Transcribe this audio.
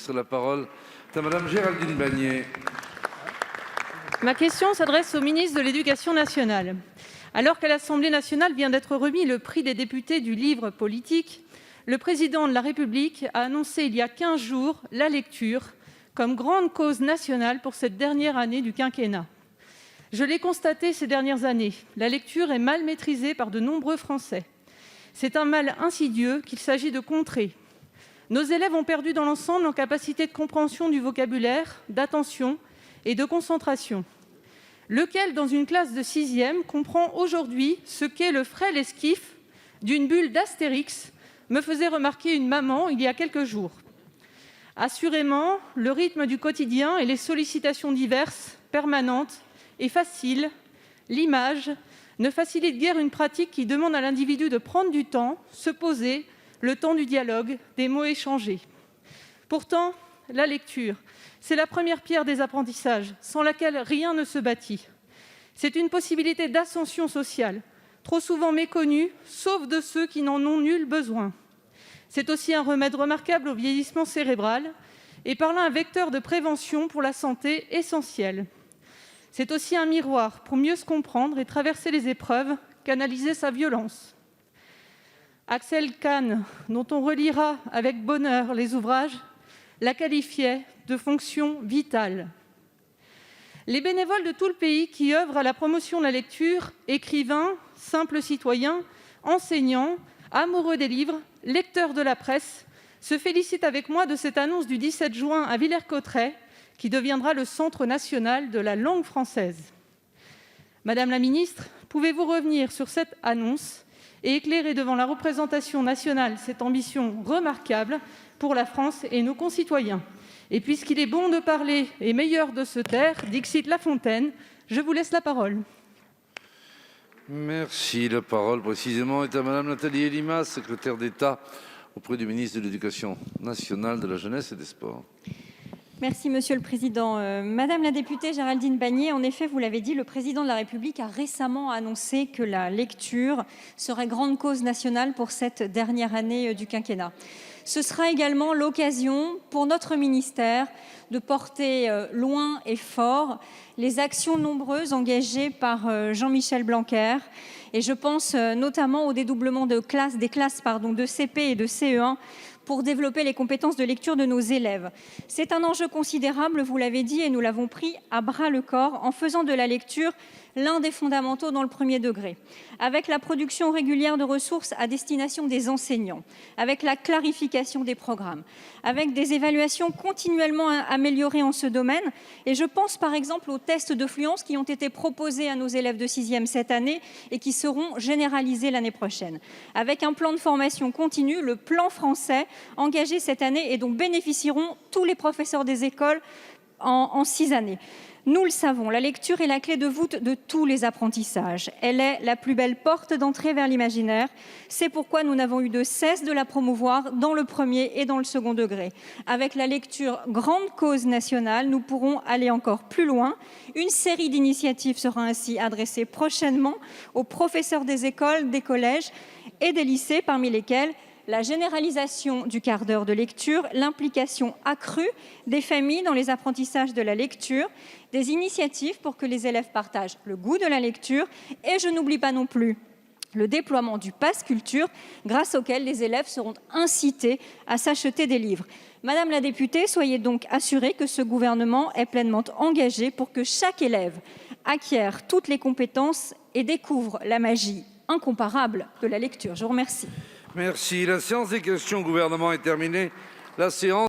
ministre. La parole est à Madame Géraldine Bannier. Ma question s'adresse au ministre de l'Éducation nationale. Alors qu'à l'Assemblée nationale vient d'être remis le prix des députés du livre politique, le président de la République a annoncé il y a 15 jours la lecture comme grande cause nationale pour cette dernière année du quinquennat. Je l'ai constaté ces dernières années, la lecture est mal maîtrisée par de nombreux Français. C'est un mal insidieux qu'il s'agit de contrer. Nos élèves ont perdu dans l'ensemble en capacité de compréhension du vocabulaire, d'attention et de concentration. Lequel, dans une classe de 6e, comprend aujourd'hui ce qu'est le frêle esquif d'une bulle d'Astérix, me faisait remarquer une maman il y a quelques jours. Assurément, le rythme du quotidien et les sollicitations diverses, permanentes et faciles, l'image, ne facilitent guère une pratique qui demande à l'individu de prendre du temps, se poser, le temps du dialogue, des mots échangés. Pourtant, la lecture, c'est la première pierre des apprentissages, sans laquelle rien ne se bâtit. C'est une possibilité d'ascension sociale, trop souvent méconnue, sauf de ceux qui n'en ont nul besoin. C'est aussi un remède remarquable au vieillissement cérébral et par là un vecteur de prévention pour la santé essentielle. C'est aussi un miroir pour mieux se comprendre et traverser les épreuves, canaliser sa violence. Axel Kahn, dont on relira avec bonheur les ouvrages, la qualifiait de fonction vitale. Les bénévoles de tout le pays qui œuvrent à la promotion de la lecture, écrivains, simples citoyens, enseignants, amoureux des livres, lecteurs de la presse, se félicitent avec moi de cette annonce du 17 juin à Villers-Cotterêts, qui deviendra le Centre national de la langue française. Madame la ministre, pouvez-vous revenir sur cette annonce et éclairer devant la représentation nationale cette ambition remarquable pour la France et nos concitoyens? Et puisqu'il est bon de parler et meilleur de se taire, dixit La Fontaine, je vous laisse la parole. Merci. La parole précisément est à Madame Nathalie Elimas, secrétaire d'État auprès du ministre de l'Éducation nationale, de la jeunesse et des sports. Merci Monsieur le Président. Madame la députée Géraldine Bannier, en effet, vous l'avez dit, le Président de la République a récemment annoncé que la lecture serait grande cause nationale pour cette dernière année du quinquennat. Ce sera également l'occasion pour notre ministère de porter loin et fort les actions nombreuses engagées par Jean-Michel Blanquer. Et je pense notamment au dédoublement des classes de CP et de CE1 pour développer les compétences de lecture de nos élèves. C'est un enjeu considérable, vous l'avez dit, et nous l'avons pris à bras-le-corps en faisant de la lecture l'un des fondamentaux dans le premier degré, avec la production régulière de ressources à destination des enseignants, avec la clarification des programmes, avec des évaluations continuellement améliorées en ce domaine. Et je pense par exemple aux tests de fluence qui ont été proposés à nos élèves de 6e cette année et qui seront généralisés l'année prochaine, avec un plan de formation continu, le plan français, engagé cette année et dont bénéficieront tous les professeurs des écoles en 6 années. Nous le savons, la lecture est la clé de voûte de tous les apprentissages. Elle est la plus belle porte d'entrée vers l'imaginaire. C'est pourquoi nous n'avons eu de cesse de la promouvoir dans le premier et dans le second degré. Avec la lecture grande cause nationale, nous pourrons aller encore plus loin. Une série d'initiatives sera ainsi adressée prochainement aux professeurs des écoles, des collèges et des lycées, parmi lesquels la généralisation du quart d'heure de lecture, l'implication accrue des familles dans les apprentissages de la lecture, des initiatives pour que les élèves partagent le goût de la lecture et je n'oublie pas non plus le déploiement du pass culture grâce auquel les élèves seront incités à s'acheter des livres. Madame la députée, soyez donc assurée que ce gouvernement est pleinement engagé pour que chaque élève acquiert toutes les compétences et découvre la magie incomparable de la lecture. Je vous remercie. Merci. La séance des questions au gouvernement est terminée. La séance